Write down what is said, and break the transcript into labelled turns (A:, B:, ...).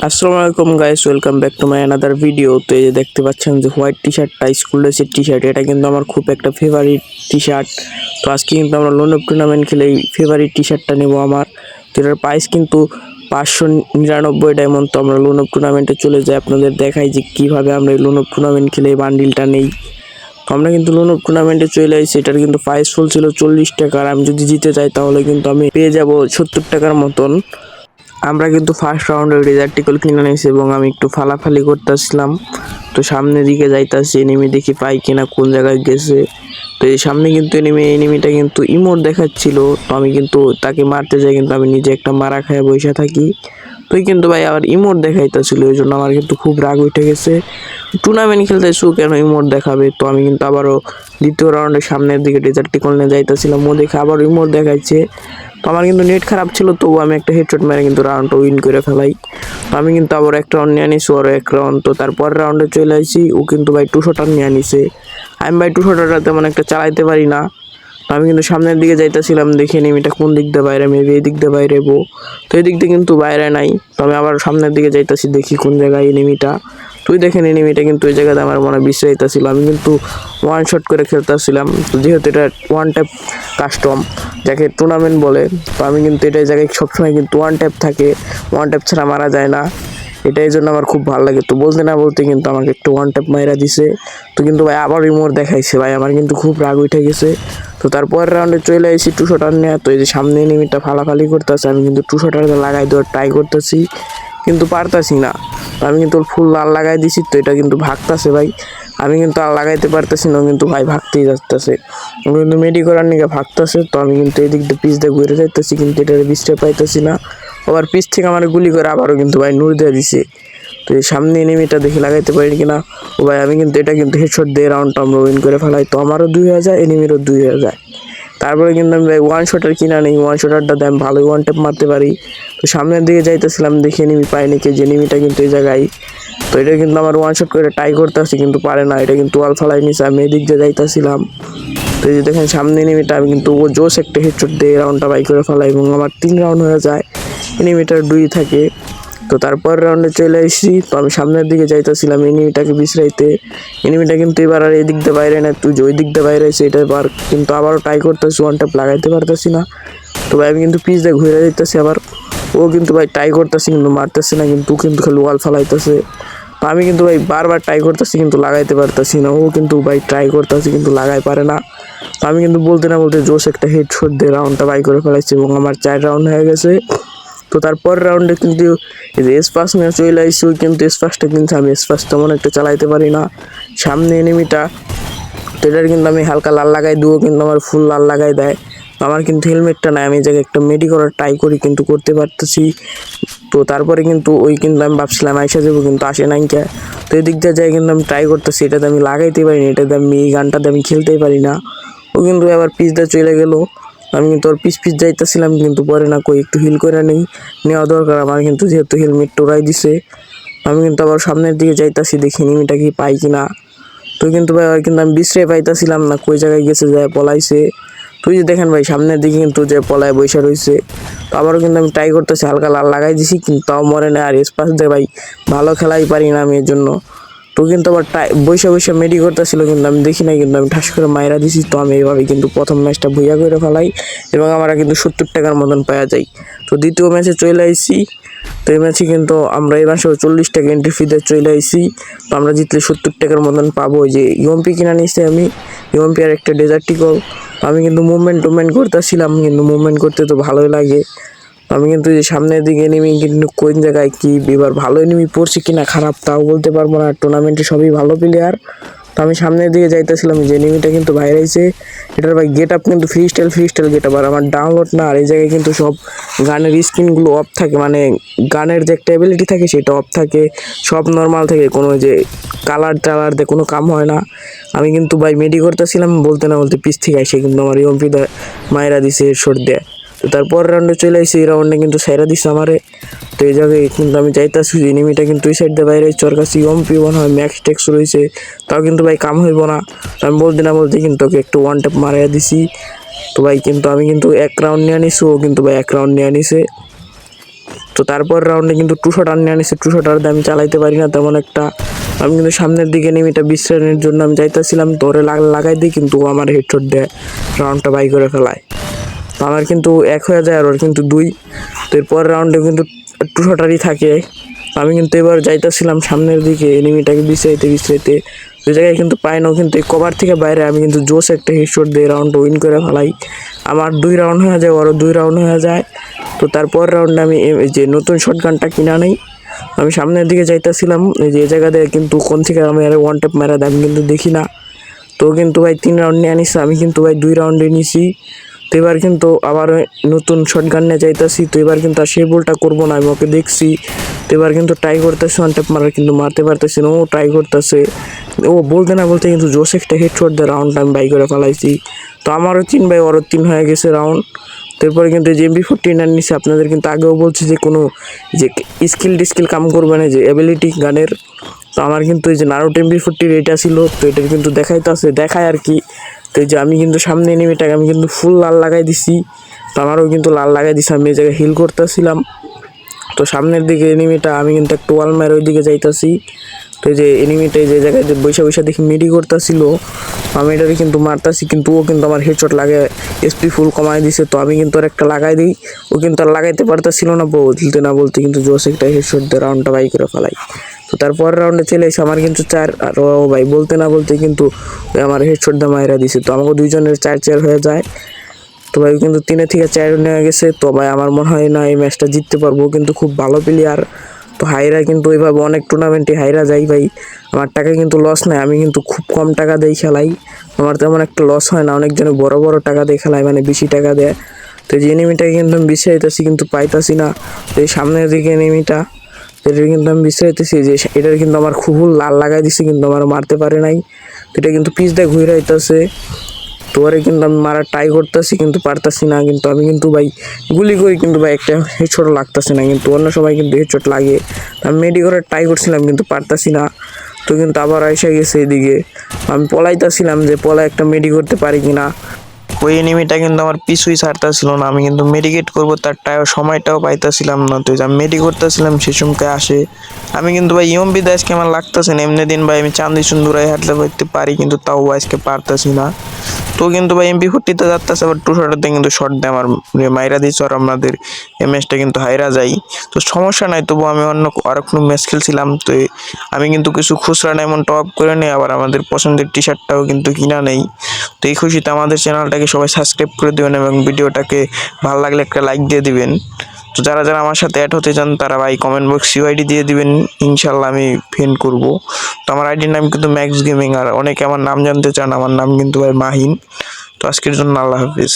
A: আসসালামু আলাইকুম guys, welcome back to my another video. তো এই যে দেখতে পাচ্ছেন যে হোয়াইট টি শার্টটা স্কুল ড্রেসের টি শার্ট, এটা কিন্তু আমার খুব একটা ফেভারিট টি শার্ট। তো আজকে কিন্তু আমরা লোন অফ টুর্নামেন্ট খেলে এই ফেভারিট টি শার্টটা নেবো আমার। তো এটার প্রাইস কিন্তু 599 ডায়মন্ড। তো আমরা লোন অফ টুর্নামেন্টে চলে যাই, আপনাদের দেখাই যে কীভাবে আমরা এই লোন অফ টুর্নামেন্ট খেলে এই বান্ডিলটা নেই। তো আমরা কিন্তু লোন অফ টুর্নামেন্টে চলে আসি। এটার কিন্তু প্রাইস ফুল ছিল 40 টাকা, আর আমি যদি জিতে যাই তাহলে কিন্তু আমি পেয়ে যাব 70 টাকার মতন। আমরা কিন্তু ফার্স্ট রাউন্ডে রেজার্টিকল কিনে নিয়েছি এবং আমি একটু ফালাফালি করতেছিলাম। তো সামনের দিকে যাইতাছি, এনিমি দেখি পাই কিনা, কোন জায়গায় গেছে। তো এই সামনে কিন্তু এনিমিটা কিন্তু ইমোট দেখাচ্ছিল। তো আমি কিন্তু তাকে মারতে যাই, কিন্তু আমি নিজে একটা মারা খায় বসে থাকি। তুই কিন্তু ভাই আবার ইমোট দেখাইতেছিল, ওই জন্য আমার কিন্তু খুব রাগ উঠে গেছে। টুর্নামেন্ট খেলতেছু কেন ইমোট দেখাবে? তো আমি কিন্তু আবারও দ্বিতীয় রাউন্ডের সামনের দিকে ডেজার্টিকল নিয়ে যাইতেছিলাম, ও দেখে আবার ইমোট দেখাইছে। তো আমার কিন্তু নেট খারাপ ছিল, তবু আমি একটা হেডশট মেরে কিন্তু রাউন্ডটা উইন করে ফেলাই। তো আমি কিন্তু আবার একটা রাউন্ড নিয়ে আনিছি, ওর এক রাউন্ড। তো তারপর রাউন্ডে চলে আসি, ও কিন্তু ভাই 2 শটার নিয়ে আনিছে। আমি ভাই 2 শটারটা তেমন একটা চালাইতে পারি না। তো আমি কিন্তু সামনের দিকে যাইতেছিলাম, দেখে এনিমিটা কোন দিক দিয়ে বাইরে, মেবি এই দিক দিয়ে বাইরে বো। তো এই দিক দিয়ে কিন্তু বাইরে নাই। তো আমি আবার সামনের দিকে যাইতেছি, দেখি কোন জায়গায় এনিমিটা। তুই দেখেন এনিমিটা কিন্তু ওই জায়গাতে আমার মনে বিশ্রাইতেছিল। আমি কিন্তু ওয়ান শট করে খেলতেছিলাম। তো যেহেতু এটা ওয়ান ট্যাপ কাস্টম, যাকে টুর্নামেন্ট বলে, তো আমি কিন্তু এটাই জায়গায় সবসময় কিন্তু ওয়ান ট্যাপ থাকে, ওয়ান ট্যাপ ছাড়া মারা যায় না। এটাই জন্য আমার খুব ভালো লাগে। তো বলতে না বলতে কিন্তু আমাকে একটু ওয়ান ট্যাপ মাইরা দিছে। তো কিন্তু ভাই আবার রিমোট দেখাইছে, ভাই আমার কিন্তু খুব রাগ উঠে গেছে। তো তারপর রাউন্ডে চলে আসি 2 শটার নিয়ে। তো এই যে সামনে এনিমিটা ফালাফালি করতেছে, আমি কিন্তু 2 শটার লাগাই দেওয়ার ট্রাই করতেছি, কিন্তু পারতাছি না। তো আমি কিন্তু ফুল লাল লাগাই দিছি। তো এটা কিন্তু ভাগতাছে ভাই, আমি কিন্তু আর লাগাইতে পারতেছি না, কিন্তু ভাই ভাগতেই যাচ্ছে। আমি কিন্তু মেডি করার নিকে ভাগতাছে। তো আমি কিন্তু এই দিক দিয়ে পিস দিয়ে ঘুরে যাইতেছি, কিন্তু এটার পিসটা পাইতেছি না। আবার পিস থেকে আমার গুলি করে আবারও কিন্তু ভাই নূর দিয়ে দিছে। তো এই সামনে এনিমিটা দেখে লাগাইতে পারি কিনা। ও ভাই আমি কিন্তু এটা কিন্তু হেডশট দিয়ে রাউন্ডটা আমরা উইন করে ফেলাই। তো আমারও 2 হয়ে যায়, এনিমিরও 2 হয়ে যায়। তারপরে কিন্তু আমি ভাই ওয়ান শটার কিনা নেই, ওয়ান শটারটা দিয়ে আমি ভালোই ওয়ান ট্যাপ মারতে পারি। তো সামনের দিকে যাইতেছিলাম, দেখে এনিমি পাইনি, কে যে এনিমিটা কিন্তু এই জায়গায়। তো এটা কিন্তু আমার ওয়ান শট করে ট্রাই করতেছি, কিন্তু পারে না। এটা কিন্তু ওয়াল ফালাই নিছে, আমি এদিক দিয়ে যাইতেছিলাম। তো এই যে দেখেন সামনে এনিমিটা, আমি কিন্তু ও জোস একটা হেডশট দিয়ে রাউন্ডটা বাই করে ফেলাই এবং আমার 3 রাউন্ড হয়ে যায়, এনিমিটার 2 থাকে। তো তারপর রাউন্ডে চলে আসছি। তো আমি সামনের দিকে যাইতেছিলাম এনিমিটাকে বিশ্রাইতে। এনিমিটা কিন্তু এবার আর এই দিক দিয়ে বাইরে না, তুই যে ওই দিক দিয়ে বাইরে আছে, এটা এবার কিন্তু আবারও ট্রাই করতেছি, ওয়ান ট্যাপ লাগাইতে পারতেছি না। তো ভাই আমি কিন্তু পিস দিয়ে ঘুরে যেতেছি আবার। ও কিন্তু ভাই ট্রাই করতেছি, কিন্তু মারতেছে না, কিন্তু কিন্তু খালি ওয়াল ফালাইতেছে। তো আমি কিন্তু ভাই বারবার ট্রাই করতেছি, কিন্তু লাগাইতে পারতেছি না। ও কিন্তু ভাই ট্রাই করতেছি, কিন্তু লাগাই পারে না। তো আমি কিন্তু বলতে না বলতে জোশ একটা হেডশট দিয়ে রাউন্ডটা বাই করে ফেলাইছি এবং আমার 4 রাউন্ড হয়ে গেছে। তো তারপর রাউন্ডে কিন্তু এসপাস নিয়ে চলে আসছি, ওই কিন্তু এসপাসটা কিন্তু আমি এসপাস তেমন একটা চালাইতে পারি না। সামনে এনিমিটা, তো এটার কিন্তু আমি হালকা লাল লাগাই দেবো, কিন্তু আমার ফুল লাল লাগাই দেয়। আমার কিন্তু হেলমেটটা নাই, আমি এই জায়গায় একটা মেডি করার ট্রাই করি, কিন্তু করতে পারতেছি। তো তারপরে কিন্তু ওই কিন্তু আমি ভাবছিলাম আইসা যাবো, কিন্তু আসে নাই কে। তো এদিক দিয়ে যাই কিন্তু আমি ট্রাই করতেছি, এটাতে আমি লাগাইতে পারিনি, এটাতে আমি এই গানটাতে আমি খেলতেই পারি না। ও কিন্তু আবার পিস দিয়ে চলে গেলো। আমি কিন্তু ওর পিস যাইতেছিলাম, কিন্তু পরে না কই একটু হিল করে নেওয়া দরকার আমার, কিন্তু যেহেতু হেলমেট টোরাই দিছে। আমি কিন্তু আবার সামনের দিকে যাইতাছি, দেখি এনিমিটা কি পাই কিনা। তো কিন্তু ভাই কিন্তু আমি বিশ্রে পাইতাছিলাম না, কই জায়গায় গেছে, যায় পলাইছে। তুই যে দেখেন ভাই সামনের দিকে কিন্তু যে পলায় বৈশা রয়েছে। তো আবারও কিন্তু আমি ট্রাই করতেছি, হালকা লাল লাগাই দিছি, কিন্তু তাও মরে না। আর স্পাস দিয়ে ভাই ভালো খেলাই পারি না আমি এর জন্য। তো কিন্তু আবার বৈশা মেডি করতেছিল, কিন্তু আমি দেখি নাই, কিন্তু আমি ঠাস করে মাইরা দিছি। তো আমি এইভাবে কিন্তু প্রথম ম্যাচটা ভুইয়া করে ফেলাই এবং আমরা কিন্তু 70 টাকার মতন পাওয়া যাই। তো দ্বিতীয় ম্যাচে চলে আইছি। তো এই ম্যাচে কিন্তু আমরা এই মাসে 40 টাকা এন্ট্রি ফিতে চলে আইছি। তো আমরা জিতলে 70 টাকার মতন পাবো। যে ইউএমপি কিনা নিয়েছি আমি, ইউএমপি আর একটা ডেজার্টিকল। আমি কিন্তু মুভমেন্ট করতেছিলাম, কিন্তু মুভমেন্ট করতে তো ভালোই লাগে। আমি কিন্তু যে সামনের দিকে এনিমি কিন্তু কোন জায়গায় কি এবার ভালো এনিমি পড়ছে কিনা খারাপ তাও বলতে পারবো না, টুর্নামেন্টে সবই ভালো প্লেয়ার। তো আমি সামনের দিকে যাইতেছিলাম, যে এনিমিটা কিন্তু বাইরে আইছে। এটার ভাই গেট আপ কিন্তু ফ্রি স্টাইল গেট আপ, আর আমার ডাউনলোড না। আর এই জায়গায় কিন্তু সব গানের স্ক্রিনগুলো অফ থাকে, মানে গানের যে একটা এবিলিটি থাকে সেটা অফ থাকে, সব নর্মাল থাকে, কোনো যে কালার টালার দিয়ে কোনো কাম হয় না। আমি কিন্তু ভাই মেডি করতেছিলাম, বলতে না বলতে পিস থেকে আসে কিন্তু আমার ইউএমপি মায়েরা দিছে শর্ট দেয়। তো তারপর রাউন্ডে চলে আসি, এই রাউন্ডে কিন্তু সাইরা দিছে আমারে। তো এই জায়গায় কিন্তু আমি যাইতাছি, এনিমিটা কিন্তু ওই সাইড দিয়ে বাইরে চোর কাছে ইউএমপি মনে হয় ম্যাক্স টেক্স রয়েছে, তাও কিন্তু ভাই কাম হইব না। তো আমি বলতে না বলতে কিন্তু ওকে একটু ওয়ান ট্যাপ মারাইয়া দিছি। তো ভাই কিন্তু আমি কিন্তু 1 রাউন্ড নিয়ে নিছি, ও কিন্তু ভাই 1 রাউন্ড নিয়ে নিছে। তো তারপর রাউন্ডে কিন্তু 2 শট নিয়ে আনিছে। 2 শটার দিয়ে আমি চালাইতে পারি না তেমন একটা। আমি কিন্তু সামনের দিকে এনিমিটা বিশ্রামের জন্য আমি যাইতেছিলাম, ধরে লাগাই দিই, কিন্তু ও আমার হেডশট দেয়, রাউন্ডটা বাই করে ফেলায়। তো আমার কিন্তু 1 হয়ে যায় আর ওর কিন্তু 2। তো এরপর রাউন্ডে কিন্তু 2 শটারই থাকে। আমি কিন্তু এবার যাইতেছিলাম সামনের দিকে এনিমিটাকে বিশ্রাইতে ওই জায়গায় কিন্তু পাই না, কিন্তু এই কভার থেকে বাইরে আমি কিন্তু জোস একটা হেডশট দিয়ে রাউন্ডটা উইন করে ফেলাই। আমার 2 রাউন্ড হয়ে যায়, ওরও 2 রাউন্ড হয়ে যায়। তো তারপর রাউন্ডে আমি এই যে নতুন শটগানটা কিনা নেই। আমি সামনের দিকে যাইতেছিলাম, এই যে জায়গা দিয়ে কিন্তু কোন থেকে আমি আর ওয়ান ট্যাপ মারা দেয় আমি কিন্তু দেখি না। তো কিন্তু ভাই 3 রাউন্ড নিয়ে আনিস, আমি কিন্তু ভাই 2 রাউন্ডে নিছি। তো এবার কিন্তু আবার নতুন শটগান নিয়ে যাইতাছি। তো এবার কিন্তু আর সেই বলটা করবো না, আমি ওকে দেখছি। তো এবার কিন্তু ট্রাই করতেছে ওয়ান ট্যাপ মারার, কিন্তু মারতে পারতেছি না। ও ট্রাই করতেছে, ও বলতে না বলতে কিন্তু জোস একটা হেডশট দিয়ে রাউন্ডটা আমি বাই করে ফেলাইছি। তো আমারও 3 ভাই ওরও 3 হয়ে গেছে রাউন্ড। তারপরে কিন্তু যে MP14 নিচ্ছে, আপনাদের কিন্তু আগেও বলছি যে কোনো যে স্কিল কাম করবে না, যে অ্যাবিলিটি গানের। তো আমার কিন্তু এই যে নারুটো MP40 এটা ছিল, তো এটার কিন্তু দেখায় আর কি। তো এই যে আমি কিন্তু সামনে এনিমিটাকে আমি কিন্তু ফুল লাল লাগাই দিছি। তো আমারও কিন্তু লাল লাগাই দিছি, আমি এই জায়গায় হিল করতেছিলাম। তো সামনের দিকে এনিমিটা, আমি কিন্তু একটা ওয়াল মারে ওই দিকে যাইতাছি। তো এই যে এনিমিটা যে জায়গায় যে বৈশা দেখি মিডি করতেছিল, আমি এটারে কিন্তু মারতাছি, কিন্তু ও কিন্তু আমার হেডশট লাগে এসপি ফুল কমাই দিছে। তো আমি কিন্তু আর একটা লাগাই দিই, ও কিন্তু আর লাগাইতে পারতাছিল না, বলতে না বলতে কিন্তু জোস একটা হেডশট দিয়ে রাউন্ডটা বাই করে ফেলাই। তো তারপর রাউন্ডে চলে এসে আমার কিন্তু 4, আর ও ভাই বলতে না বলতে কিন্তু আমার হেডশট দিয়ে মাইরা দিছে। তো আমাকে দুইজনের 4 হয়ে যায়। তো ভাই কিন্তু 3 থেকে 4 নেওয়া গেছে। তো ভাই আমার মনে হয় না এই ম্যাচটা জিততে পারবো, কিন্তু খুব ভালো প্লেয়ার। তো হাইরা কিন্তু ওইভাবে অনেক টুর্নামেন্টে হাইরা যাই ভাই, আমার টাকা কিন্তু লস নাই, আমি কিন্তু খুব কম টাকা দিয়ে খেলাই, আমার তেমন একটা লস হয় না। অনেকজনে বড় টাকা দিয়ে খেলায়, মানে বেশি টাকা দেয়। তো যে এনিমিটাকে কিন্তু আমি বিশ্রাইতেছি কিন্তু পাইতাছি না। তো এই সামনের দিকে এনিমিটা, এটা কিন্তু আমি বিশ্রাইতেছি, যে এটার কিন্তু আমার খুব লাল লাগাই দিছে, কিন্তু আমার মারতে পারে নাই। তো এটা কিন্তু পিচ দিয়ে ঘুরে আইতাছে। তো ওরে কিন্তু আমি মারা ট্রাই করতেছি, কিন্তু পারতাছি না। কিন্তু আমি কিন্তু ভাই গুলি করি, কিন্তু ভাই একটা হেডশট লাগতেছে না, কিন্তু অন্য সময় কিন্তু হেডশট লাগে। আমি মেডি করে ট্রাই করছিলাম, কিন্তু পারতাছি না। তো কিন্তু আবার এসে গেছে এদিকে, আমি পলাইতেছিলাম যে একটা মেডি করতে পারি কিনা। ওই এনিমিটা কিন্তু আমার পিছুই ছাড়তেছিল না, আমি কিন্তু মেডিকেট করবো তার সময়টাও পাইতেছিলাম না। তো আমি মেডি করতেছিলাম, সে সময় আসে। আমি কিন্তু ভাই ইয়ম্বি আজকে আমার লাগতেছে না, এমনি দিন ভাই আমি চান্দি সুন্দরায় হাঁটলে পারতে পারি, কিন্তু তাও আজকে পারতেছি না। তো কিন্তু ভাই MP40 যাচ্ছে, আবার 2 শটাতে কিন্তু শট দেয় আমার মাইরা দিচ্ছে, আর আমাদের এই ম্যাচটা কিন্তু হাইরা যাই। তো সমস্যা নাই, তবু আমি অন্য আর কোনো ম্যাচ খেলছিলাম। তো আমি কিন্তু কিছু খুচরা এমন টপ করে নেই, আবার আমাদের পছন্দের টি-শার্টটাও কিন্তু কিনা নেই। তো এই খুশিতে আমাদের চ্যানেলটাকে সবাই সাবস্ক্রাইব করে দেবেন এবং ভিডিওটাকে ভালো লাগলে একটা লাইক দিয়ে দিবেন। তো যারা আমার সাথে অ্যাড হতে চান তারা ভাই কমেন্ট বক্স ইউআইডি দিয়ে দিবেন, ইনশাল্লাহ আমি ফ্রেন্ড করব। তো আমার আইডির নাম কিন্তু ম্যাক্স গেমিং, আর অনেকে আমার নাম জানতে চান, আমার নাম কিন্তু ভাই মাহিন। তো আজকের জন্য আল্লাহ হাফিজ।